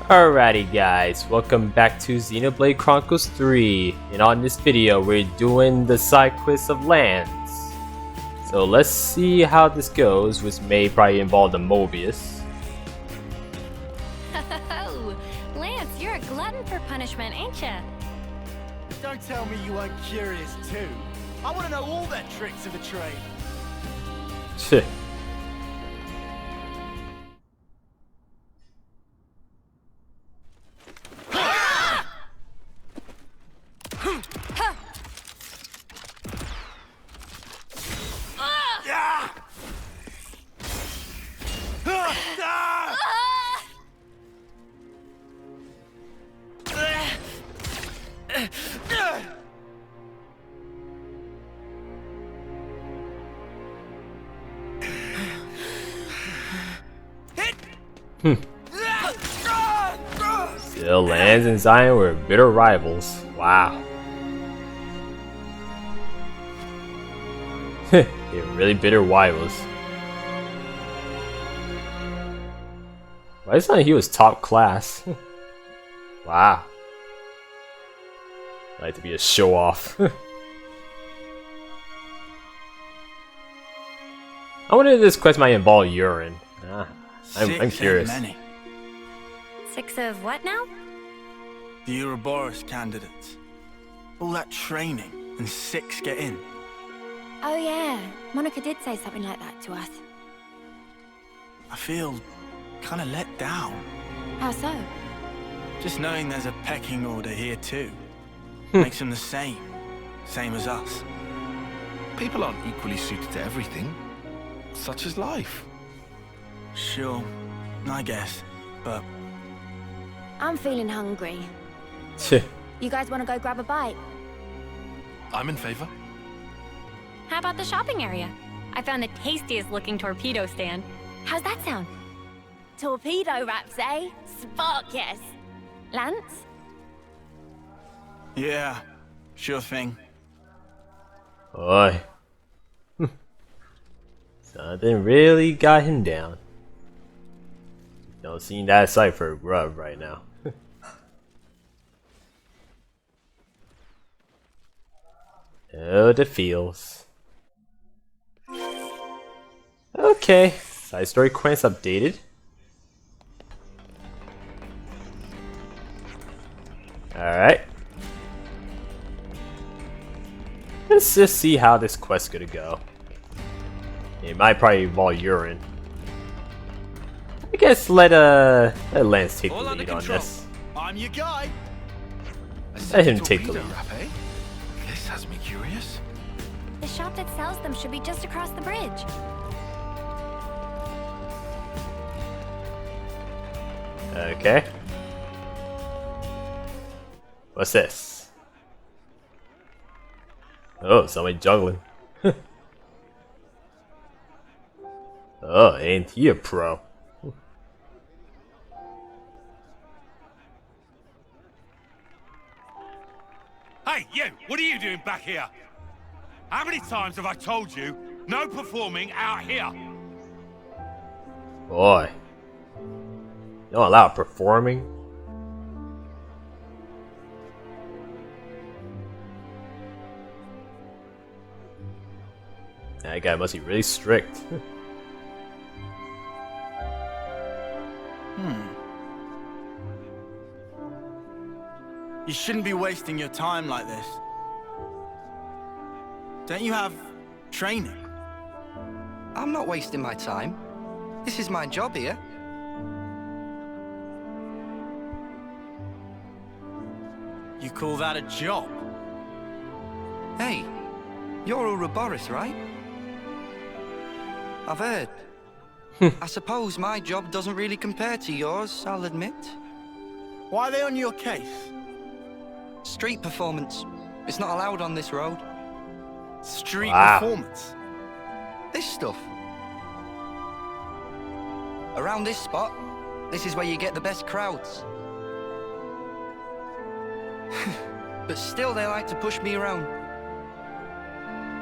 Alrighty guys, welcome back to Xenoblade Chronicles 3, and on this video we're doing the side quest of Lanz. So let's see how this goes, which may probably involve the Mobius. Oh, Lance, you're a glutton for punishment, ain't ya? Don't tell me you weren't curious too. I want to know all their tricks of the trade. Shit. Still, Lanz and Zion were bitter rivals. Wow. They're really bitter rivals. Why is it he was top class? Wow. Like to be a show off. I wonder if this quest might involve urine. I'm curious. Many. 6 of what now? The Ouroboros candidates. All that training and 6 get in. Oh yeah, Monica did say something like that to us. I feel kind of let down. How so? Just knowing there's a pecking order here too. Makes them the same as us. People aren't equally suited to everything. Such is life. Sure, I guess, but I'm feeling hungry. You guys want to go grab a bite? I'm in favor. How about the shopping area? I found the tastiest looking torpedo stand. How's that sound? Torpedo wraps, eh? Spark, yes. Lance? yeah, sure thing. Boy. Something really got him down. Don't seem that sight for a grub right now. Oh, the feels. Okay, side story quest updated. Alright. Let's just see how this quest's gonna go. It might probably involve urine. I guess let Lanz take the lead on this. I'm your guy. Let him take the lead. This has me curious. The shop that sells them should be just across the bridge. Okay. What's this? Oh, somebody juggling. Oh, ain't he a pro? Hey, you! What are you doing back here? How many times have I told you, no performing out here? Boy. You don't allow performing? That guy must be really strict. You shouldn't be wasting your time like this. Don't you have training? I'm not wasting my time. This is my job here. You call that a job? Hey, you're Ouroboros, right? I've heard. I suppose my job doesn't really compare to yours, I'll admit. Why are they on your case? Street performance. It's not allowed on this road. Street Wow. performance. This stuff. Around this spot, this is where you get the best crowds. But still they like to push me around.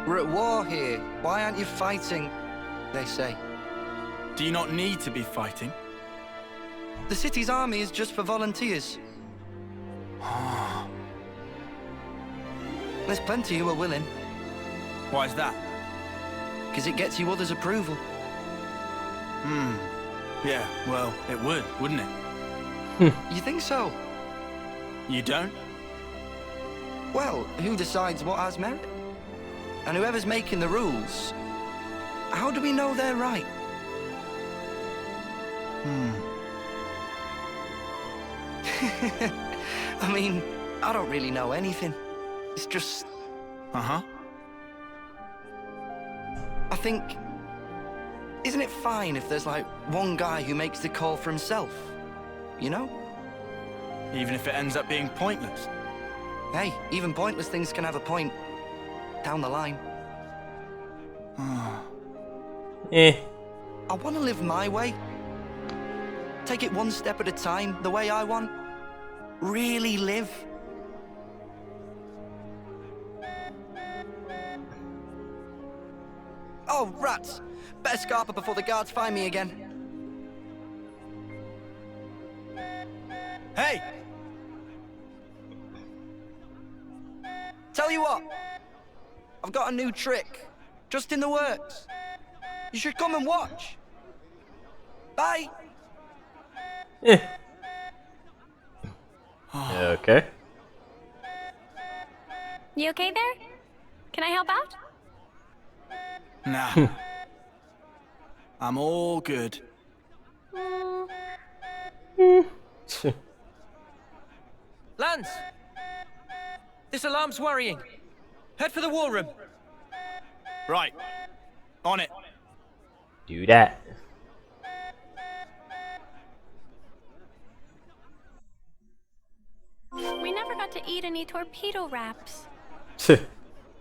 We're at war here. Why aren't you fighting? They say. Do you not need to be fighting? The city's army is just for volunteers. There's plenty who are willing, Why is that? because it gets you others' approval. Yeah, well, it would, wouldn't it? You think so? You don't? Well, who decides what has merit? And whoever's making the rules, how do we know they're right? I mean, I don't really know anything. It's just, Uh-huh. I think, isn't it fine if there's like one guy who makes the call for himself? You know? Even if it ends up being pointless. Hey, even pointless things can have a point down the line. Eh. I want to live my way. Take it one step at a time, the way I want. Really live. Oh, rats! Better scarper before the guards find me again. Hey! Tell you what, I've got a new trick, just in the works. You should come and watch. Bye. Eh. Okay. You okay there? Can I help out? Nah. I'm all good. Lanz! This alarm's worrying. Head for the war room. Right. On it. Do that. We never got to eat any torpedo wraps.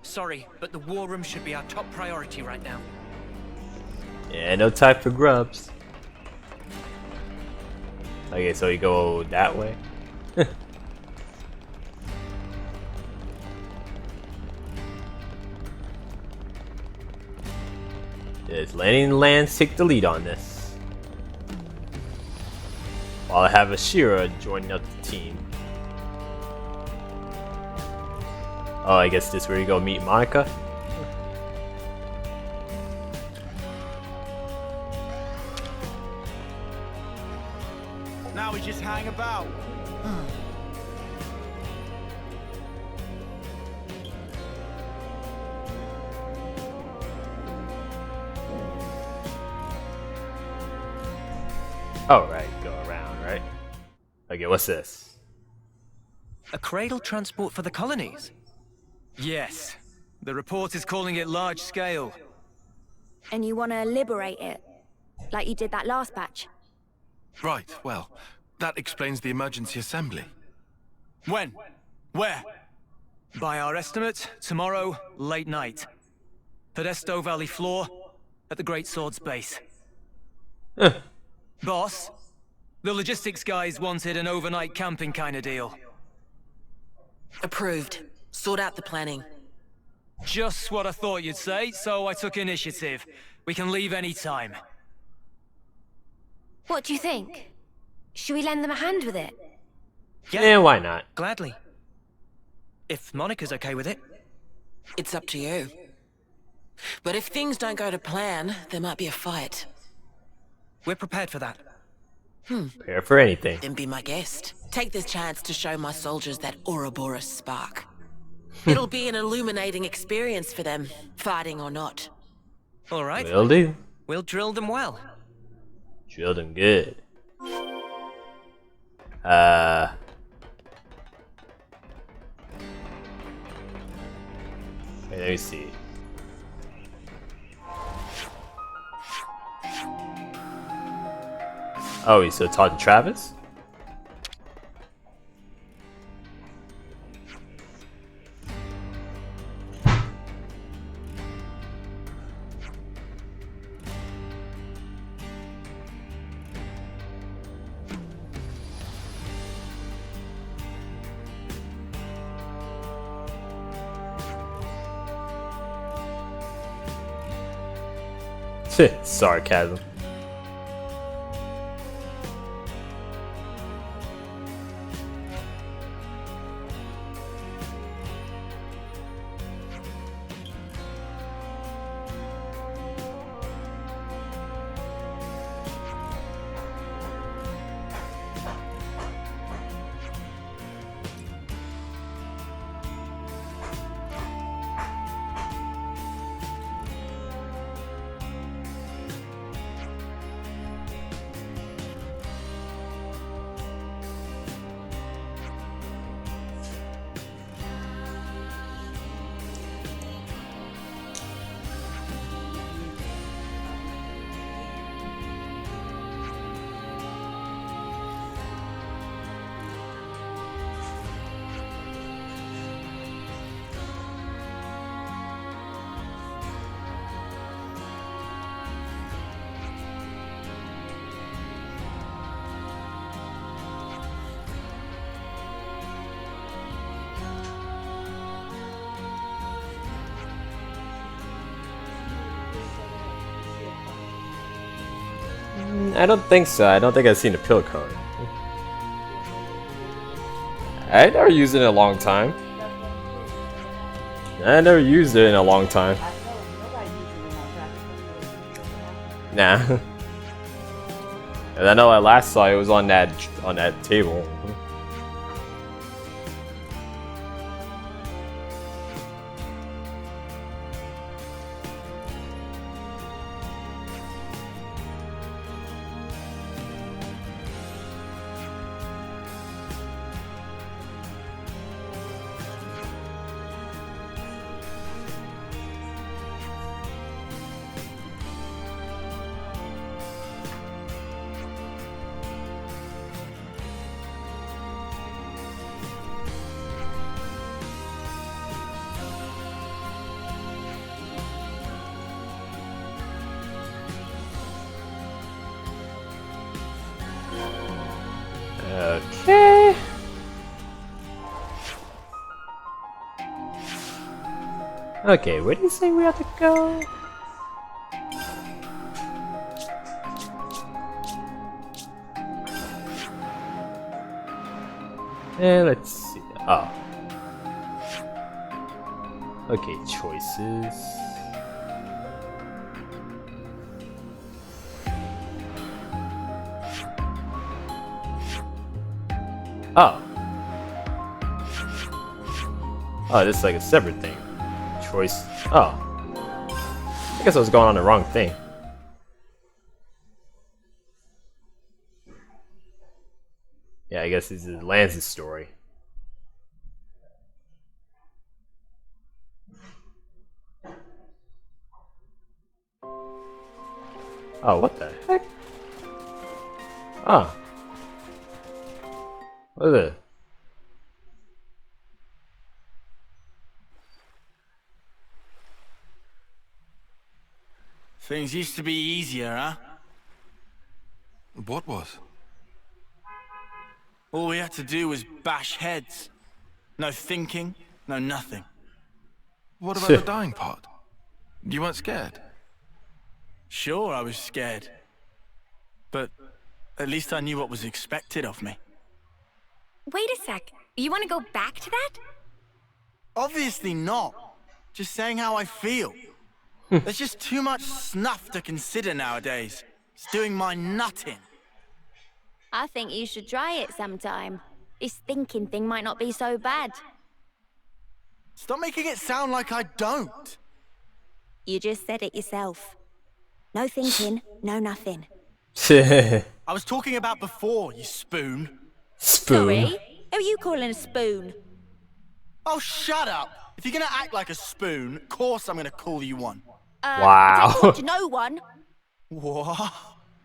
Sorry, but the war room should be our top priority right now. Yeah, no time for grubs. Okay, so you go that way. Is Lanny and Lanz take the lead on this? While I have Ashira joining up the team. Oh, I guess this is where you go meet Monica. Now we just hang about. Oh, right, go around, right? Okay, what's this? A cradle transport for the colonies? Yes. The report is calling it large scale. And you want to liberate it? Like you did that last batch? Right, well, that explains the emergency assembly. When? Where? By our estimate, tomorrow, late night. Podesto Valley floor, at the Great Sword's base. Boss, the logistics guys wanted an overnight camping kind of deal. Approved. Sort out the planning. Just what I thought you'd say, so I took initiative. We can leave any time. What do you think? Should we lend them a hand with it? Yeah, why not? Gladly. If Monica's okay with it. It's up to you. But if things don't go to plan, there might be a fight. We're prepared for that. Prepare for anything. Then be my guest. Take this chance to show my soldiers that Ouroboros spark. It'll be an illuminating experience for them, fighting or not. All right. Will do. We'll drill them well. Drill them good. Wait, let me see. Oh, he's still talking to Travis? Sarcasm. I don't think so. I don't think I've seen a pill card. I never used it in a long time. I never used it in a long time. Nah. And I know I last saw it was on that table. Okay. Okay, where do you say we have to go? Let's see. Oh. Okay, choices. Oh. Oh, this is like a separate thing. Choice. Oh. I guess I was going on the wrong thing. Yeah, I guess this is Lanz's story. Oh, what the heck? Ah. What is it? Things used to be easier, huh? What was? All we had to do was bash heads. No thinking, no nothing. What about the dying part? You weren't scared? Sure, I was scared. But at least I knew what was expected of me. Wait a sec. You want to go back to that? Obviously not. Just saying how I feel. There's just too much snuff to consider nowadays. It's doing my nut in. I think you should try it sometime. This thinking thing might not be so bad. Stop making it sound like I don't. You just said it yourself. No thinking, no nothing. I was talking about before, you spoon. Spoon. Sorry? Who are you calling a spoon? Oh, shut up. If you're gonna act like a spoon, of course I'm gonna call you one. Wow. I don't want to know one. What?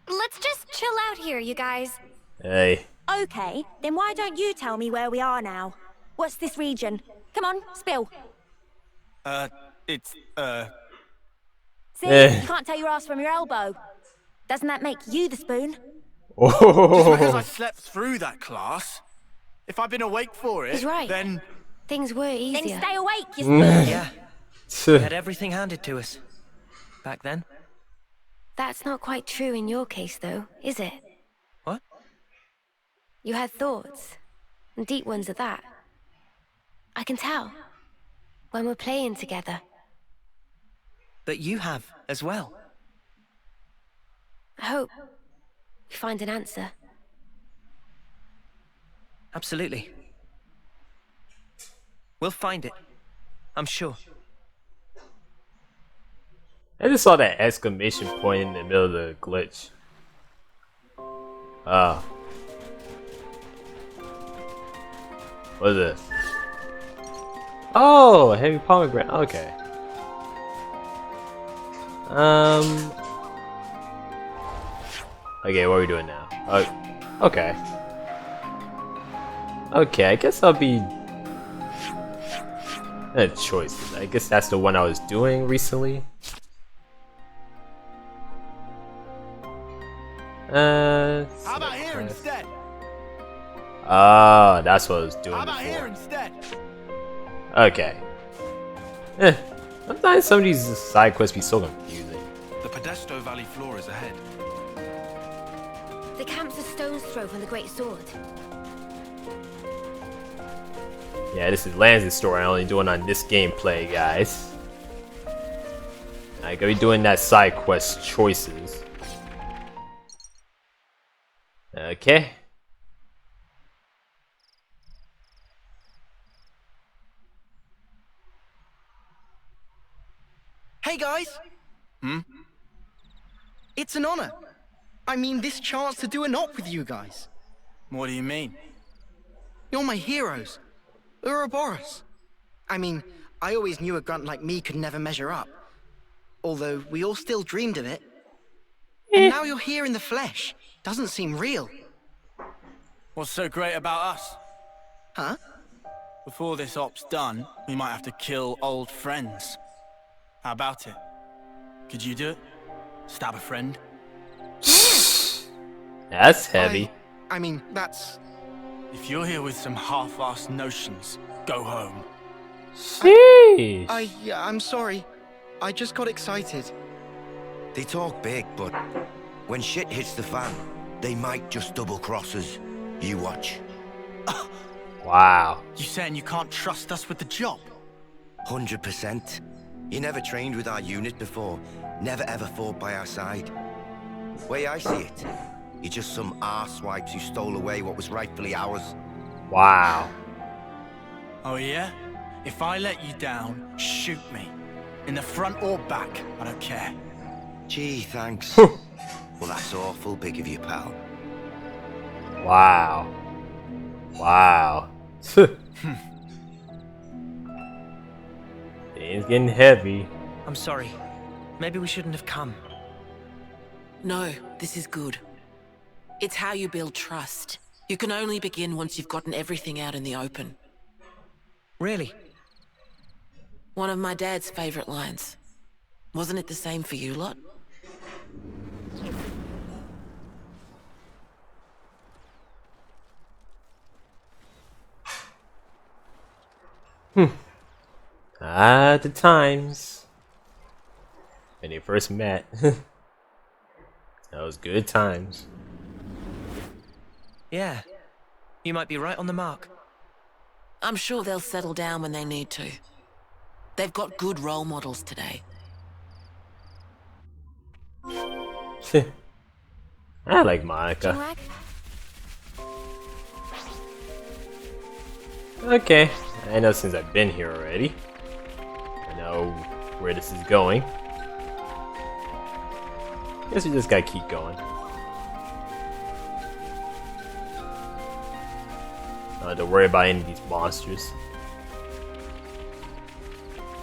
Let's just chill out here, you guys. Hey. Okay, then why don't you tell me where we are now? What's this region? Come on, spill. It's, See, you can't tell your ass from your elbow. Doesn't that make you the spoon? Just because I slept through that class. If I'd been awake for it, He's right. then... Things were easier. Then stay awake, you spoon. Yeah. We had everything handed to us. Back then. That's not quite true in your case, though, is it? What? You had thoughts. And deep ones at that. I can tell. When we're playing together. But you have, as well. I hope we find an answer. Absolutely. We'll find it. I'm sure. I just saw that exclamation point in the middle of the glitch. Ah. What is this? Oh, heavy pomegranate. Okay. Okay, what are we doing now? Okay. Okay, I guess I'll be... choices. I guess that's the one I was doing recently. How about here instead? Ah, that's what I was doing How about before. here instead? Okay. Sometimes some of these side quests be so confusing. The Podesto Valley floor is ahead. The camp's a stone's throw from the Great Sword. Yeah, this is Lanz's story. I'm only doing on this gameplay, guys. I gotta be doing that side quest choices. Okay. Hey guys! It's an honor. I mean, this chance to do an op with you guys. What do you mean? You're my heroes. Ouroboros. I mean, I always knew a grunt like me could never measure up. Although we all still dreamed of it. And now you're here in the flesh. Doesn't seem real. What's so great about us? Huh? Before this op's done, we might have to kill old friends. How about it? Could you do it? Stab a friend? That's heavy. I mean, that's... If you're here with some half-assed notions, go home. Sheesh. I'm sorry. I just got excited. They talk big, but when shit hits the fan, they might just double-cross us. You watch. Wow. You saying you can't trust us with the job? 100%. You never trained with our unit before. Never ever fought by our side. Way I see it, you're just some arsewipes who stole away what was rightfully ours. Wow. Oh yeah? If I let you down, shoot me. In the front or back, I don't care. Gee, thanks. Well, that's awful big of you, pal. Wow. Wow. Things getting heavy. I'm sorry. Maybe we shouldn't have come. No, this is good. It's how you build trust. You can only begin once you've gotten everything out in the open. Really? One of my dad's favorite lines. Wasn't it the same for you lot? The times when they first met. That was good times. Yeah. You might be right on the mark. I'm sure they'll settle down when they need to. They've got good role models today. I like Monica. Chinwag? Okay, I know since I've been here already. I know where this is going. Guess we just gotta keep going. Don't worry about any of these monsters.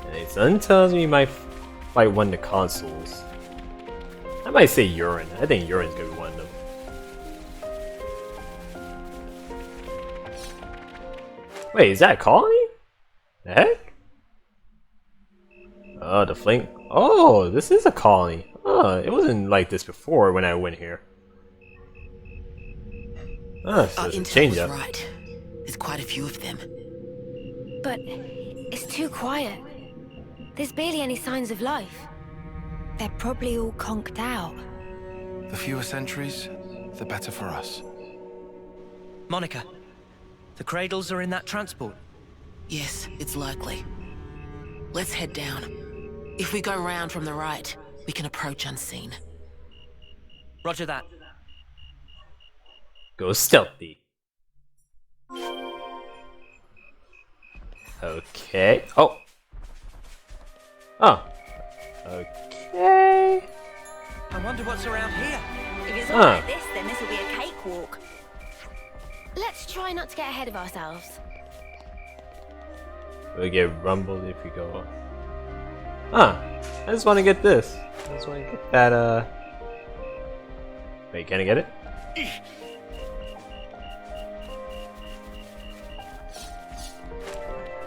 And his son tells me he might fight one of the consoles. I might say Urine. I think Urine's gonna be one of them. Wait, is that a colony? The heck? Oh, the flank. Oh, this is a colony. Oh, it wasn't like this before when I went here. Oh, so Our there's a intel change was up. right. There's quite a few of them. But it's too quiet. There's barely any signs of life. They're probably all conked out. The fewer sentries, the better for us. Monica, the cradles are in that transport. Yes, it's likely. Let's head down. If we go round from the right, we can approach unseen. Roger that. Go stealthy. Okay. Oh. Oh. Okay. I wonder what's around here. If it's all like this, then this will be a cakewalk. Let's try not to get ahead of ourselves. We'll get rumbled if we go. I just want to get this. I just want to get that, Wait, can I get it?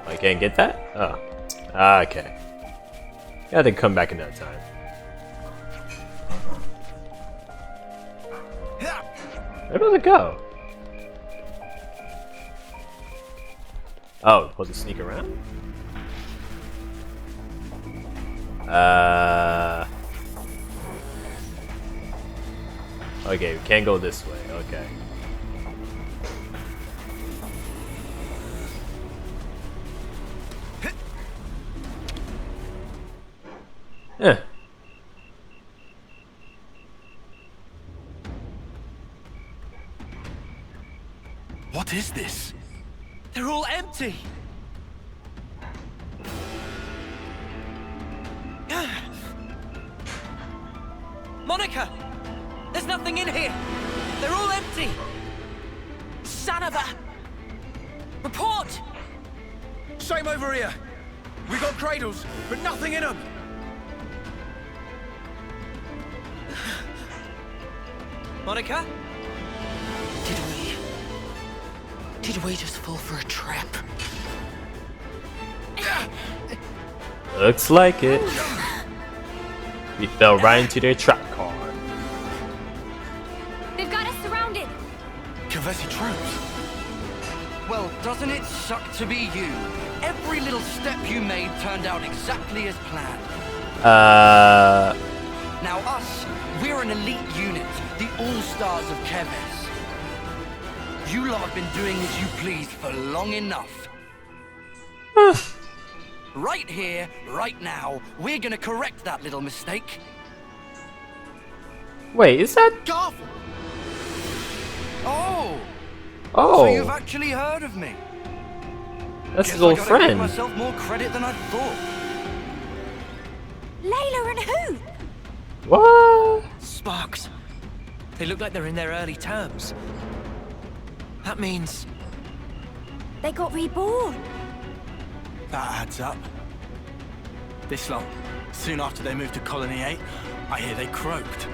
I can't get that? Oh. Okay. Yeah, they come back another time. Where does it go? Oh, supposed to sneak around? Okay, we can't go this way. Okay. Yeah. What is this? They're all empty. Monica! There's nothing in here! They're all empty! Son of a... Report! Same over here. We got cradles, but nothing in them. Monica? Did we just fall for a trap? Looks like it. We fell right into their trap card. They've got us surrounded. Kavesi troops. Well, doesn't it suck to be you? Every little step you made turned out exactly as planned. Now us, we're an elite unit, the all-stars of Keves. You lot have been doing as you please for long enough. Right here, right now, we're gonna correct that little mistake. Wait, is that? Garf! Oh! Oh, So you've actually heard of me? that's Guess his old I gotta give friend. myself more credit than I thought. Layla and who? What? Sparks. They look like they're in their early terms. That means... They got reborn. That adds up. This long, soon after they moved to Colony 8, I hear they croaked.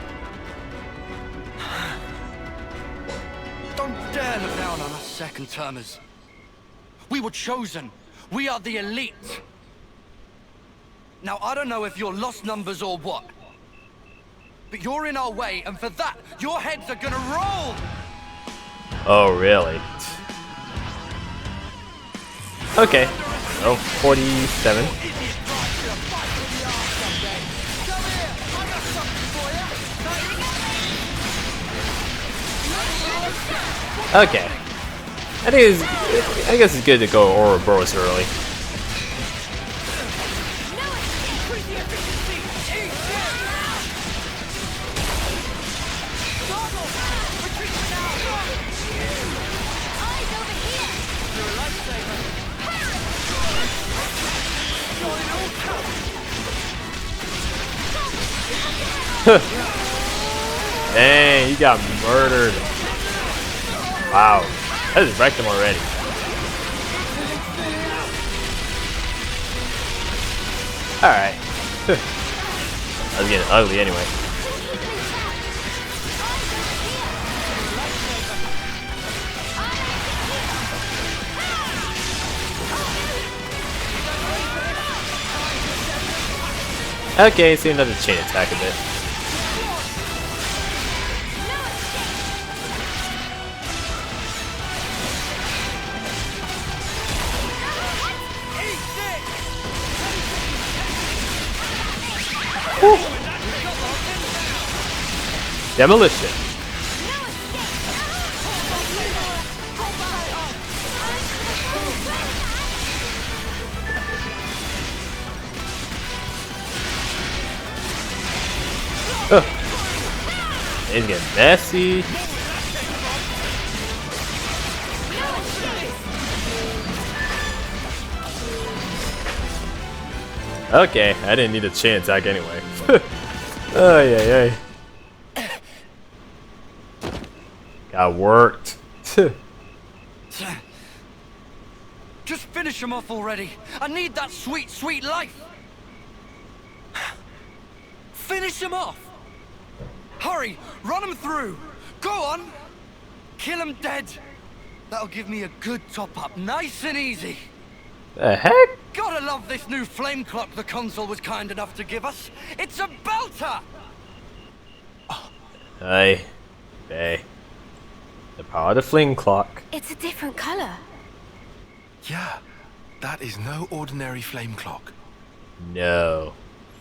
Don't dare look down on us second-termers. We were chosen. We are the elite. Now, I don't know if you're lost numbers or what, but you're in our way, and for that, your heads are gonna roll! Oh, really? Okay. Oh, 47. Okay. I guess it's good to go Ouroboros early. Dang, you got murdered. Wow. I just wrecked him already. Alright. I was getting ugly anyway. Okay, see another chain attack a bit. Demolition. It's getting messy. Okay, I didn't need a chain attack anyway. Oh yeah, yeah. Got worked. Just finish him off already. I need that sweet, sweet life. Finish him off. Hurry, run him through. Go on. Kill him dead. That'll give me a good top-up, nice and easy. The heck? Gotta love this new flame clock the console was kind enough to give us. It's a belter! Hey. Hey. The power of the flame clock. It's a different color. Yeah, that is no ordinary flame clock. No.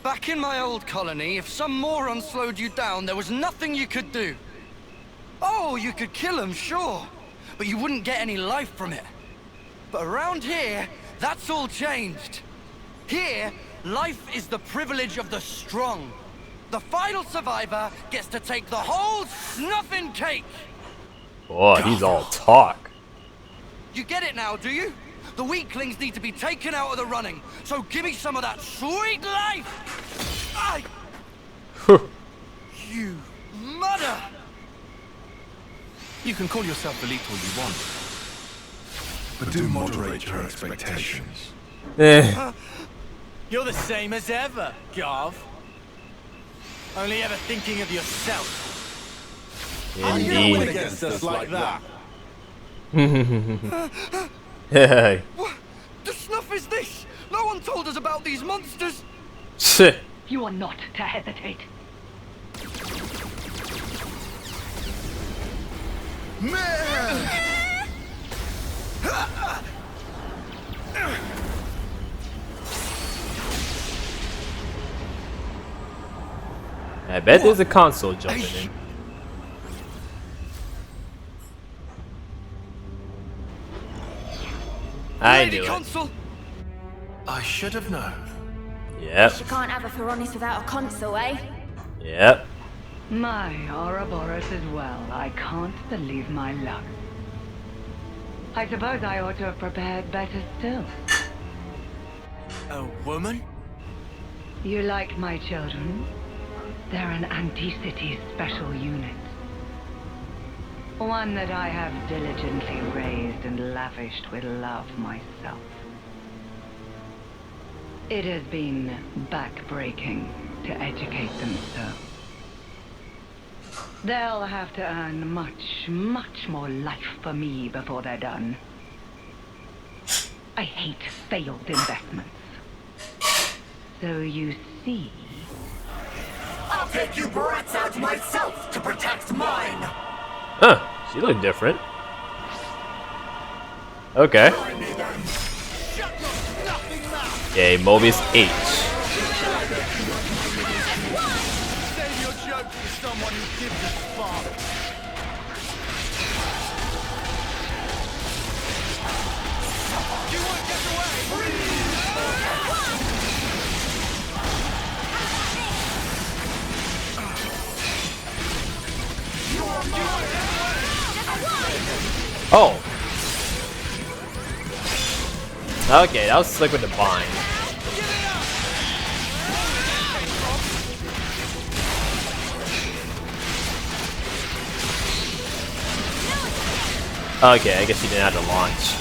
Back in my old colony, if some moron slowed you down, there was nothing you could do. Oh, you could kill him, sure. But you wouldn't get any life from it. But around here, that's all changed. Here, life is the privilege of the strong. The final survivor gets to take the whole snuffing cake. Oh, he's all talk. You get it now, do you? The weaklings need to be taken out of the running. So give me some of that sweet life. You mother! You can call yourself elite all you want, but do moderate your expectations. You're the same as ever, Garv. Only ever thinking of yourself. Indeed. Against us like that. What the snuff is this? No one told us about these monsters. You are not to hesitate. I bet there's a console jumping in. I knew it. Console. I should have known. Yep. You can't have a Feronis without a console, eh? Yep. My Ouroboros as well. I can't believe my luck. I suppose I ought to have prepared better still. A woman? You like my children? They're an anti-city special unit. One that I have diligently raised and lavished with love myself. It has been backbreaking to educate them so. They'll have to earn much, much more life for me before they're done. I hate failed investments. So you see... I'll take you brats out myself to protect mine! Huh, she looked different. Okay. Yay, Mobius H. Save your joke to someone who gives a spark. You won't get away! Oh. Okay, that was slick with the bind. Okay, I guess he didn't have to launch.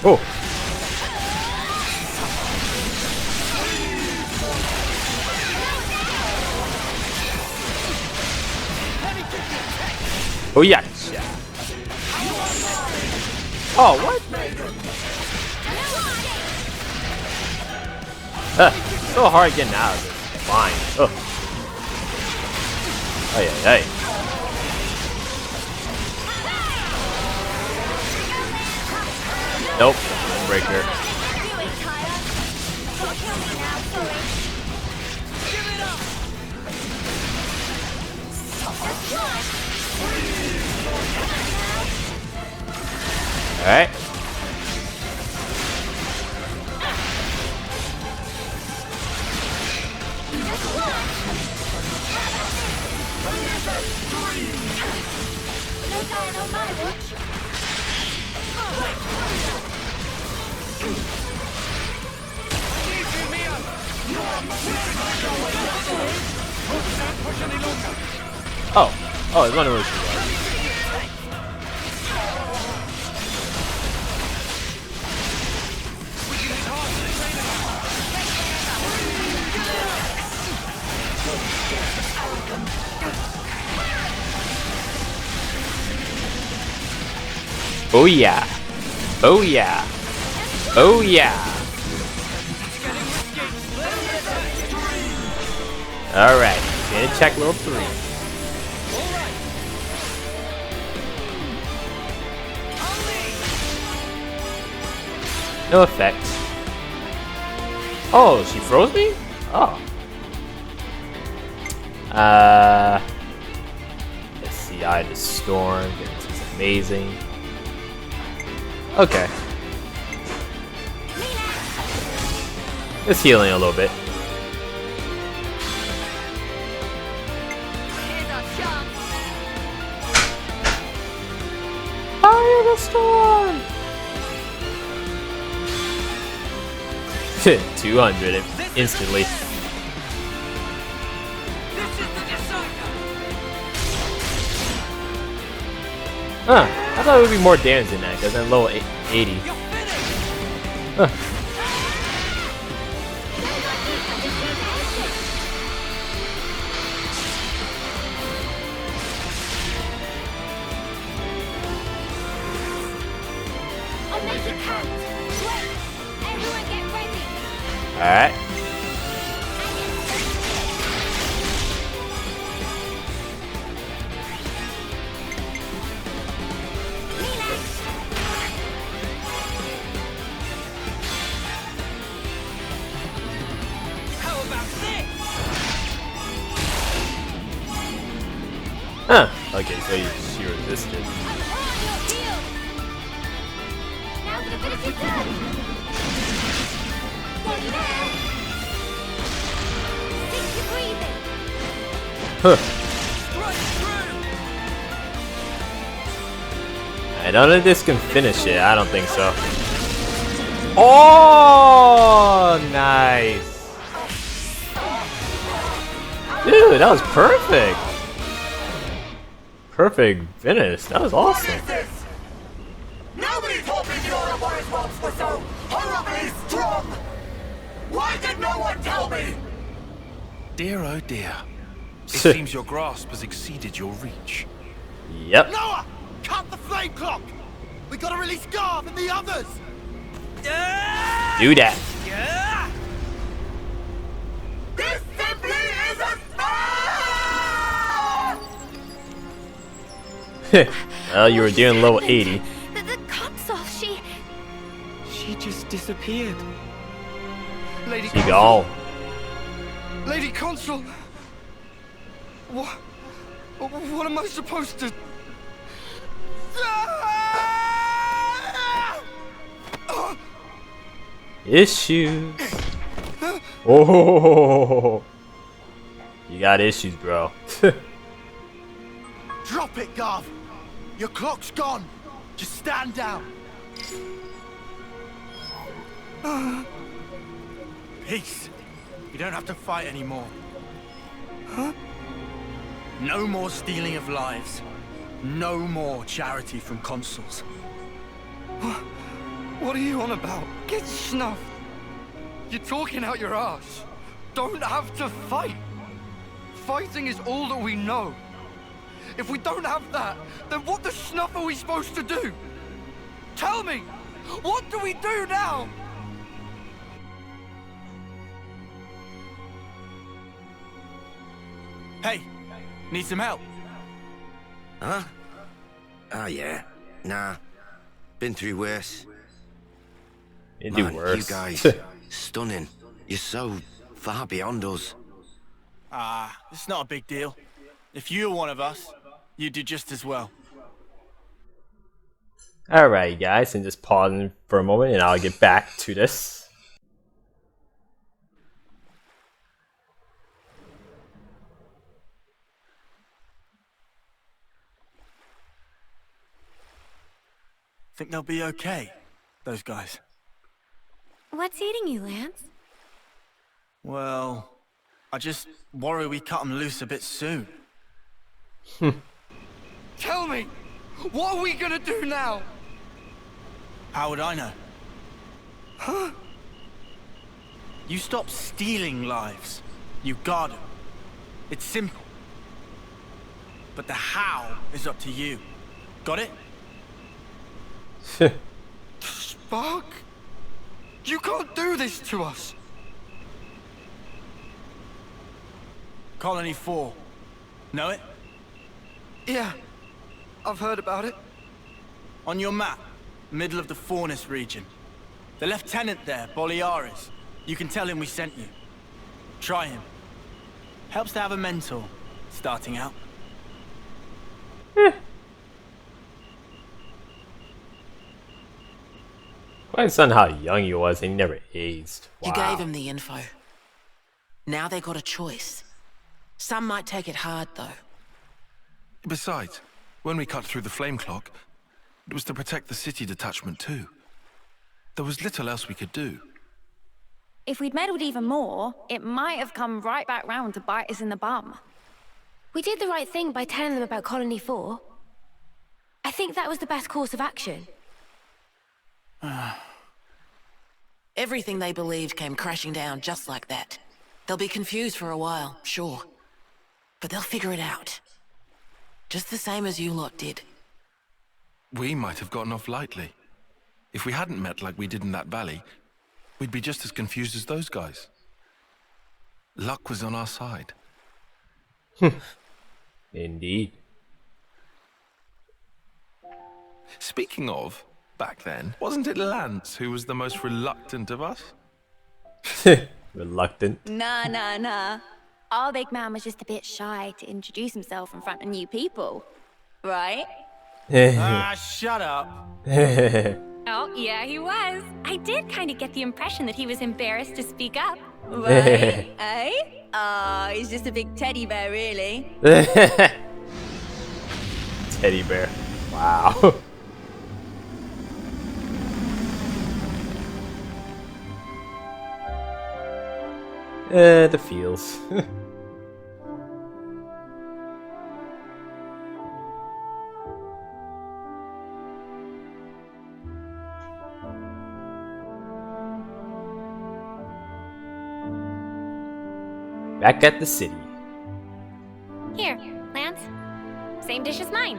Oh. Oh yeah. Oh what? So hard getting out of this. Fine. Oh. Hey, hey, hey. Nope. Breaker. Alright. Oh, I was wondering where she was. Oh yeah. Oh yeah. Oh yeah. Alright, gonna check level 3. No effect. Oh, she froze me? Oh. Let's see, Eye of the Storm. This is amazing. Okay. It's healing a little bit. Eye of the Storm! 200 instantly. Huh, I thought it would be more damage than that, because I'm low 80. Huh. I'll make it count. Wait, everyone get ready. Alright. Huh. Okay, so she resisted. Now's the finish your turn. Steady there. Think you're breathing. Huh. I don't know if this can finish it. I don't think so. Oh, nice. Dude, that was perfect. Perfect finish. That was awesome. What is this? Nobody told me the Ouroboros ropes were so horribly strong. Why did no one tell me? Dear oh dear. It seems your grasp has exceeded your reach. Yep. Noah! Cut the flame clock! We gotta release Garv and the others! Do that. This simply isn't fair! Well, you were doing low 80. The console, she just disappeared. Lady She gone. Lady Consul! What am I supposed to... Issues. Oh, you got issues, bro. Drop it, Garv! Your clock's gone! Just stand down! Peace. You don't have to fight anymore. Huh? No more stealing of lives. No more charity from consuls. What are you on about? Get snuffed. You're talking out your ass. Don't have to fight. Fighting is all that we know. If we don't have that, then what the snuff are we supposed to do? Tell me! What do we do now? Hey, need some help? Huh? Oh yeah. Nah. Been through worse. You do Man, worse. you guys, stunning. You're so far beyond us. It's not a big deal. If you were one of us, you'd do just as well. Alright, guys, and just pausing for a moment, and I'll get back to this. Think they'll be okay, those guys? What's eating you, Lance? Well, I just worry we cut them loose a bit soon. Tell me, what are we gonna do now? How would I know? Huh? You stop stealing lives. You guard them. It's simple. But the how is up to you. Got it? Spark? You can't do this to us. Colony 4. Know it? Yeah. I've heard about it. On your map, middle of the Faunus region. The lieutenant there, Boliaris. You can tell him we sent you. Try him. Helps to have a mentor. starting out. Quite son how young he was and he never aged. Wow. You gave him the info. Now they got a choice. Some might take it hard, though. Besides, when we cut through the flame clock, it was to protect the city detachment too. There was little else we could do. If we'd meddled even more, it might have come right back round to bite us in the bum. We did the right thing by telling them about Colony 4. I think that was the best course of action. Everything they believed came crashing down just like that. They'll be confused for a while, sure. But they'll figure it out. Just the same as you lot did. We might have gotten off lightly. If we hadn't met like we did in that valley, we'd be just as confused as those guys. Luck was on our side. Indeed. Speaking of, back then, wasn't it Lanz who was the most reluctant of us? Reluctant? Nah. Our big man was just a bit shy to introduce himself in front of new people. Right? Shut up. Oh, yeah, he was. I did kind of get the impression that he was embarrassed to speak up. Right? Eh? Oh, he's just a big teddy bear, really. Teddy bear. Wow. The feels. Back at the city. Here, Lance. Same dish as mine.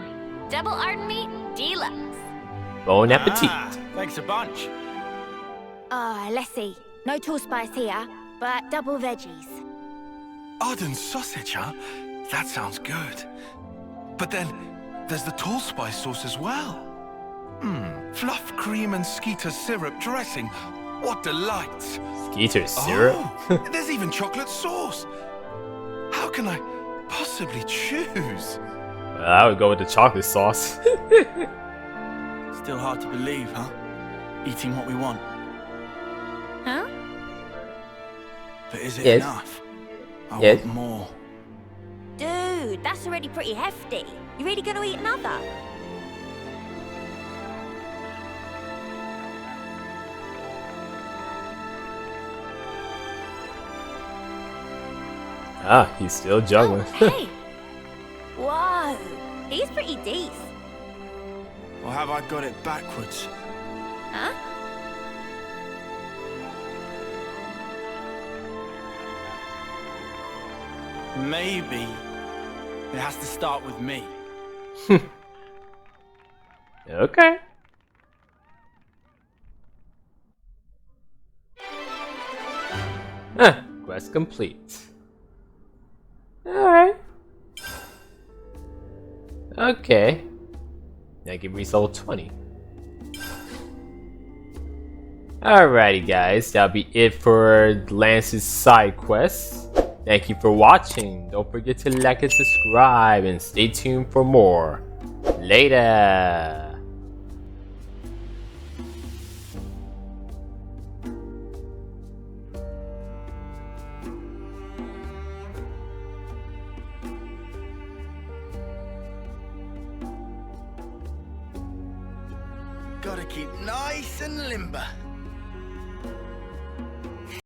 Double ardent meat, deluxe. Bon appetit. Thanks a bunch. Let's see. No tall spice here, but double veggies. Ardent sausage, huh? That sounds good. But then, there's the tall spice sauce as well. Fluff cream and skeeter syrup dressing. What delight! Skeeter syrup? Oh, there's even chocolate sauce. How can I possibly choose? Well, I would go with the chocolate sauce. Still hard to believe, huh? Eating what we want. Huh? But is it Yes. enough? I Yes. want more. Dude, that's already pretty hefty. You really gonna eat another? Ah, he's still juggling. Hey! Whoa! He's pretty decent. Or have I got it backwards? Huh? Maybe it has to start with me. Okay. Quest complete. Alright. Okay. Now give me level 20. Alrighty guys, that'll be it for Lance's side quests. Thank you for watching. Don't forget to like and subscribe and stay tuned for more. Later. Gotta keep nice and limber.